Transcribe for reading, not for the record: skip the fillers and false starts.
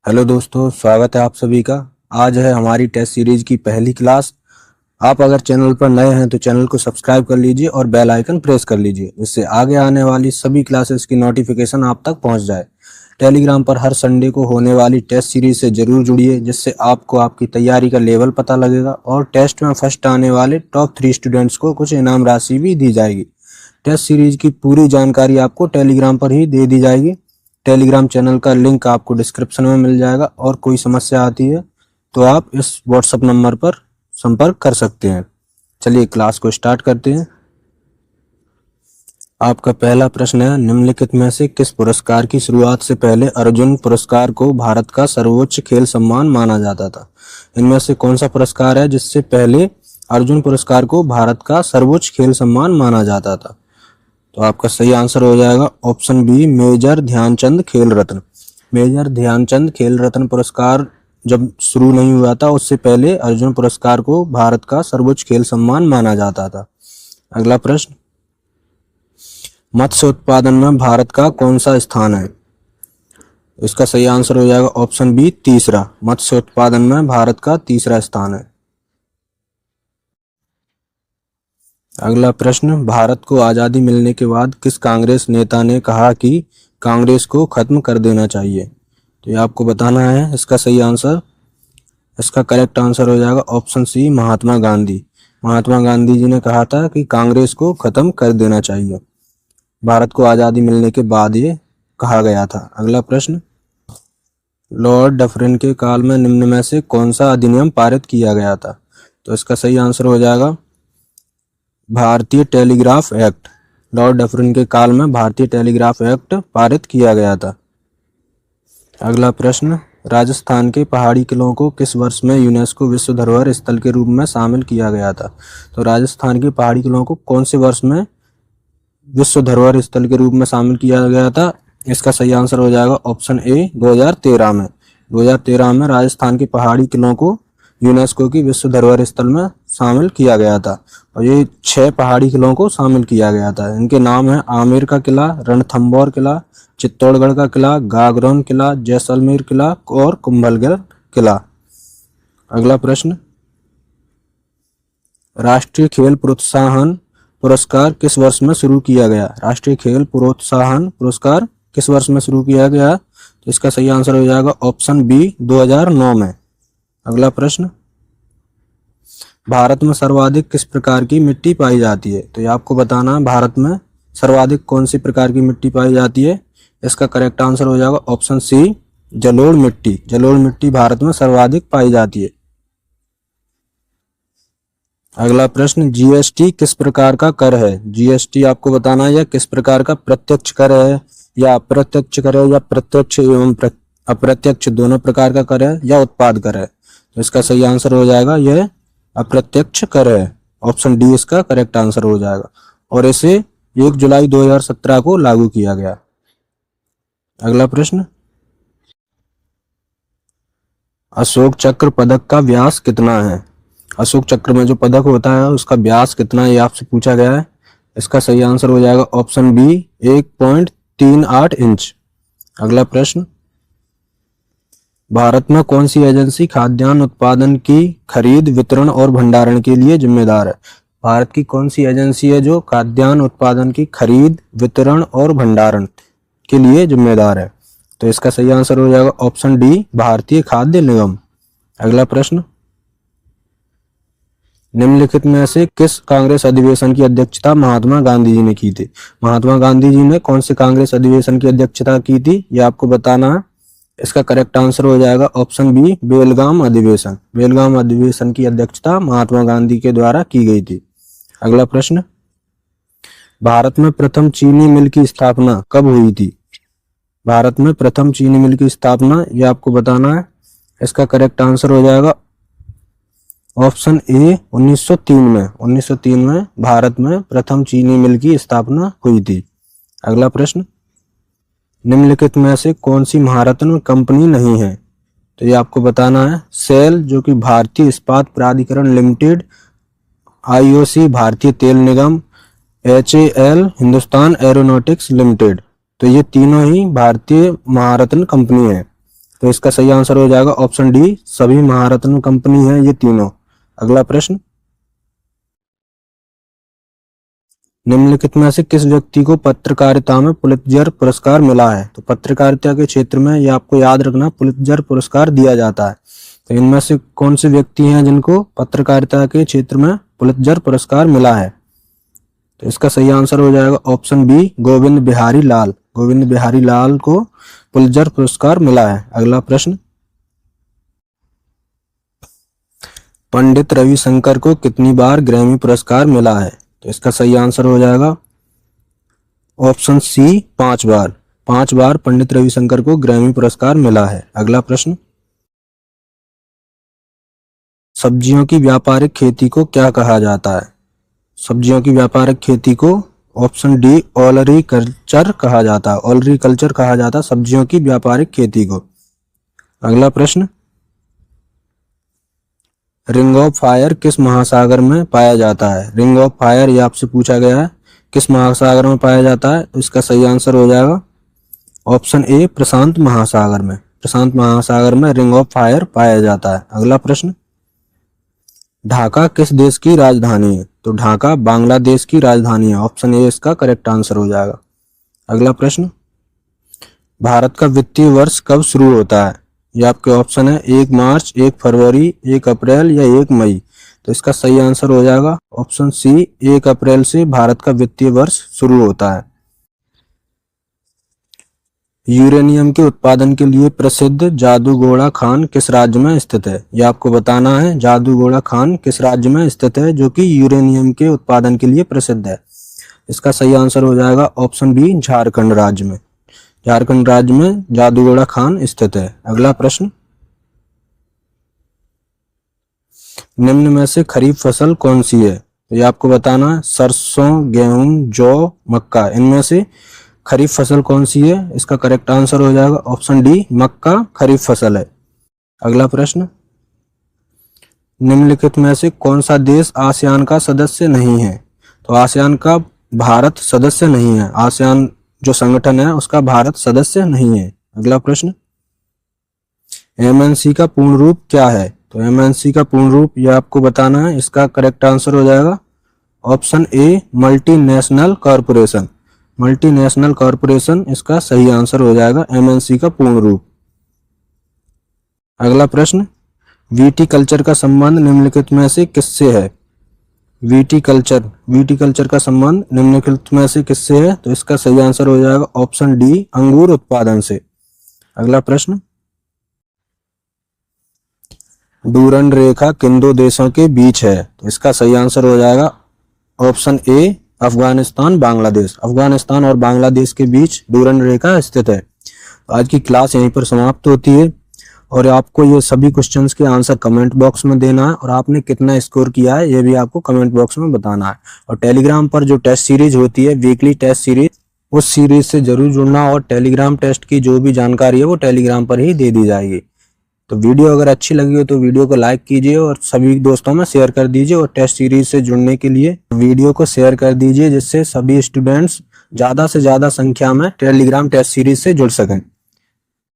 Hello दोस्तों, स्वागत है आप सभी का। आज है हमारी टेस्ट सीरीज की पहली क्लास। आप अगर चैनल पर नए हैं तो चैनल को सब्सक्राइब कर लीजिए और बेल आइकन प्रेस कर लीजिए, जिससे आगे आने वाली सभी क्लासेस की नोटिफिकेशन आप तक पहुंच जाए। टेलीग्राम पर हर संडे को होने वाली टेस्ट सीरीज से जरूर जुड़िए, जिससे आपको आपकी तैयारी का लेवल पता लगेगा और टेस्ट में फर्स्ट आने वाले टॉप 3 स्टूडेंट्स को कुछ इनाम राशि भी दी जाएगी। टेस्ट सीरीज की पूरी जानकारी आपको टेलीग्राम पर ही दे दी जाएगी। टेलीग्राम चैनल का लिंक आपको डिस्क्रिप्शन में मिल जाएगा और कोई समस्या आती है तो आप इस व्हाट्सएप नंबर पर संपर्क कर सकते हैं। चलिए क्लास को स्टार्ट करते हैं। आपका पहला प्रश्न है, निम्नलिखित में से किस पुरस्कार की शुरुआत से पहले अर्जुन पुरस्कार को भारत का सर्वोच्च खेल सम्मान माना जाता था? इनमें से कौन सा पुरस्कार है जिससे पहले अर्जुन पुरस्कार को भारत का सर्वोच्च खेल सम्मान माना जाता था? तो आपका सही आंसर हो जाएगा ऑप्शन बी, मेजर ध्यानचंद खेल रत्न। मेजर ध्यानचंद खेल रत्न पुरस्कार जब शुरू नहीं हुआ था, उससे पहले अर्जुन पुरस्कार को भारत का सर्वोच्च खेल सम्मान माना जाता था। अगला प्रश्न, मत्स्य उत्पादन में भारत का कौन सा स्थान है? इसका सही आंसर हो जाएगा ऑप्शन बी, तीसरा। मत्स्य उत्पादन में भारत का तीसरा स्थान है। अगला प्रश्न, भारत को आज़ादी मिलने के बाद किस कांग्रेस नेता ने कहा कि कांग्रेस को खत्म कर देना चाहिए? तो ये आपको बताना है इसका सही आंसर। इसका करेक्ट आंसर हो जाएगा ऑप्शन सी, महात्मा गांधी। महात्मा गांधी जी ने कहा था कि कांग्रेस को खत्म कर देना चाहिए। भारत को आज़ादी मिलने के बाद ये कहा गया था। अगला प्रश्न, लॉर्ड डफरिन के काल में निम्न में से कौन सा अधिनियम पारित किया गया था? तो इसका सही आंसर हो जाएगा भारतीय टेलीग्राफ एक्ट। लॉर्ड डफरिन के काल में भारतीय टेलीग्राफ एक्ट पारित किया गया था। अगला प्रश्न, राजस्थान के पहाड़ी किलों को किस वर्ष में यूनेस्को विश्व धरोहर स्थल के रूप में शामिल किया गया था? तो राजस्थान के पहाड़ी किलों को कौन से वर्ष में विश्व धरोहर स्थल के रूप में शामिल किया गया था? इसका सही आंसर हो जाएगा ऑप्शन ए, 2013 में। 2013 में राजस्थान के पहाड़ी किलों को यूनेस्को की विश्व धरोहर स्थल में शामिल किया गया था और ये 6 पहाड़ी किलों को शामिल किया गया था। इनके नाम है आमेर का किला, रणथंभौर किला, चित्तौड़गढ़ का किला, गागरोन किला, जैसलमेर किला और कुंभलगढ़ किला। अगला प्रश्न, राष्ट्रीय खेल प्रोत्साहन पुरस्कार किस वर्ष में शुरू किया गया? राष्ट्रीय खेल प्रोत्साहन पुरस्कार किस वर्ष में शुरू किया गया? तो इसका सही आंसर हो जाएगा ऑप्शन बी, 2009 में। अगला प्रश्न, भारत में सर्वाधिक किस प्रकार की मिट्टी पाई जाती है? तो ये आपको बताना है भारत में सर्वाधिक कौन सी प्रकार की मिट्टी पाई जाती है। इसका करेक्ट आंसर हो जाएगा ऑप्शन सी, जलोढ़ मिट्टी। जलोढ़ मिट्टी भारत में सर्वाधिक पाई जाती है। अगला प्रश्न, जीएसटी किस प्रकार का कर है? जीएसटी आपको बताना है या किस प्रकार का प्रत्यक्ष कर है या अप्रत्यक्ष कर है या प्रत्यक्ष एवं अप्रत्यक्ष दोनों प्रकार का कर है या उत्पाद कर है? तो इसका सही आंसर हो जाएगा यह अप्रत्यक्ष कर है। ऑप्शन डी इसका करेक्ट आंसर हो जाएगा और इसे 1 जुलाई 2017 को लागू किया गया। अगला प्रश्न, अशोक चक्र पदक का व्यास कितना है? अशोक चक्र में जो पदक होता है उसका व्यास कितना है, ये आपसे पूछा गया है। इसका सही आंसर हो जाएगा ऑप्शन बी, 1.38 इंच। अगला प्रश्न, भारत में कौन सी एजेंसी खाद्यान्न उत्पादन की खरीद, वितरण और भंडारण के लिए जिम्मेदार है? भारत की कौन सी एजेंसी है जो खाद्यान्न उत्पादन की खरीद, वितरण और भंडारण के लिए जिम्मेदार है? तो इसका सही आंसर हो जाएगा ऑप्शन डी, भारतीय खाद्य निगम। अगला प्रश्न, निम्नलिखित में से किस कांग्रेस अधिवेशन की अध्यक्षता महात्मा गांधी जी ने की थी? महात्मा गांधी जी ने कौन से कांग्रेस अधिवेशन की अध्यक्षता की थी, यह आपको बताना है। इसका करेक्ट आंसर हो जाएगा ऑप्शन बी, बेलगाम अधिवेशन। बेलगाम अधिवेशन की अध्यक्षता महात्मा गांधी के द्वारा की गई थी। अगला प्रश्न, भारत में प्रथम चीनी मिल की स्थापना कब हुई थी? भारत में प्रथम चीनी मिल की स्थापना यह आपको बताना है। इसका करेक्ट आंसर हो जाएगा ऑप्शन ए, 1903 में। 1903 में भारत में प्रथम चीनी मिल की स्थापना हुई थी। अगला प्रश्न, निम्नलिखित में से कौन सी महारत्न कंपनी नहीं है? तो ये आपको बताना है। सेल जो कि भारतीय इस्पात प्राधिकरण लिमिटेड, आईओसी भारतीय तेल निगम, एचएएल हिंदुस्तान एरोनॉटिक्स लिमिटेड, तो ये तीनों ही भारतीय महारत्न कंपनी है। तो इसका सही आंसर हो जाएगा ऑप्शन डी, सभी महारत्न कंपनी है ये तीनों। अगला प्रश्न, निम्नलिखित में से किस व्यक्ति को पत्रकारिता में पुलित्जर पुरस्कार मिला है? तो पत्रकारिता के क्षेत्र में ये आपको याद रखना, पुलित्जर पुरस्कार दिया जाता है। तो इनमें से कौन से व्यक्ति हैं जिनको पत्रकारिता के क्षेत्र में पुलित्जर पुरस्कार मिला है? तो इसका सही आंसर हो जाएगा ऑप्शन बी, गोविंद बिहारी लाल। गोविंद बिहारी लाल को पुलित्जर पुरस्कार मिला है। अगला प्रश्न, पंडित रविशंकर को कितनी बार ग्रैमी पुरस्कार मिला है? तो इसका सही आंसर हो जाएगा ऑप्शन सी, 5 बार। 5 बार पंडित रविशंकर को ग्रैमी पुरस्कार मिला है। अगला प्रश्न, सब्जियों की व्यापारिक खेती को क्या कहा जाता है? सब्जियों की व्यापारिक खेती को ऑप्शन डी, ओलरीकल्चर कहा जाता है। ओलरीकल्चर कहा जाता है सब्जियों की व्यापारिक खेती को। अगला प्रश्न, रिंग ऑफ फायर किस महासागर में पाया जाता है? रिंग ऑफ फायर ये आपसे पूछा गया है, किस महासागर में पाया जाता है? तो इसका सही आंसर हो जाएगा ऑप्शन ए, प्रशांत महासागर में। प्रशांत महासागर में रिंग ऑफ फायर पाया जाता है। अगला प्रश्न, ढाका किस देश की राजधानी है? तो ढाका बांग्लादेश की राजधानी है। ऑप्शन ए इसका करेक्ट आंसर हो जाएगा। अगला प्रश्न, भारत का वित्तीय वर्ष कब शुरू होता है? ये आपके ऑप्शन है 1 मार्च, 1 फरवरी, 1 अप्रैल या 1 मई। तो इसका सही आंसर हो जाएगा ऑप्शन सी, 1 अप्रैल से भारत का वित्तीय वर्ष शुरू होता है। यूरेनियम के उत्पादन के लिए प्रसिद्ध जादूगोड़ा खान किस राज्य में स्थित है? यह आपको बताना है, जादूगोड़ा खान किस राज्य में स्थित है जो कि यूरेनियम के उत्पादन के लिए प्रसिद्ध है? इसका सही आंसर हो जाएगा ऑप्शन बी, झारखंड राज्य में। झारखंड राज्य में जादूगोड़ा खान स्थित है। अगला प्रश्न, निम्न में से खरीफ फसल कौन सी है? ये आपको बताना है, सरसों, गेहूं, जौ, मक्का, इनमें से खरीफ फसल कौन सी है? इसका करेक्ट आंसर हो जाएगा ऑप्शन डी, मक्का खरीफ फसल है। अगला प्रश्न, निम्नलिखित में से कौन सा देश आसियान का सदस्य नहीं है? तो आसियान का भारत सदस्य नहीं है। आसियान जो संगठन है उसका भारत सदस्य नहीं है। अगला प्रश्न, एमएनसी का पूर्ण रूप क्या है? तो एमएनसी का पूर्ण रूप यह आपको बताना है, इसका करेक्ट आंसर हो जाएगा option A, multinational corporation. Multinational corporation इसका सही आंसर हो जाएगा, एमएनसी का पूर्ण रूप। अगला प्रश्न, विटीकल्चर का संबंध निम्नलिखित में से किससे है? विटीकल्चर का संबंध निम्नलिखित में से किससे है? तो इसका सही आंसर हो जाएगा ऑप्शन डी, अंगूर उत्पादन से। अगला प्रश्न, डूरंड रेखा किन दो देशों के बीच है? तो इसका सही आंसर हो जाएगा ऑप्शन ए, अफगानिस्तान बांग्लादेश। अफगानिस्तान और बांग्लादेश के बीच डूरंड रेखा स्थित है। आज की क्लास यहीं पर समाप्त होती है और आपको ये सभी क्वेश्चंस के आंसर कमेंट बॉक्स में देना है और आपने कितना स्कोर किया है ये भी आपको कमेंट बॉक्स में बताना है। और टेलीग्राम पर जो टेस्ट सीरीज होती है, वीकली टेस्ट सीरीज, उस सीरीज से जरूर जुड़ना और टेलीग्राम टेस्ट की जो भी जानकारी है वो टेलीग्राम पर ही दे दी जाएगी। तो वीडियो अगर अच्छी लगी हो तो वीडियो को लाइक कीजिए और सभी दोस्तों में शेयर कर दीजिए। और टेस्ट सीरीज से जुड़ने के लिए वीडियो को शेयर कर दीजिए जिससे सभी स्टूडेंट्स ज़्यादा से ज़्यादा संख्या में टेलीग्राम टेस्ट सीरीज से जुड़ सकें।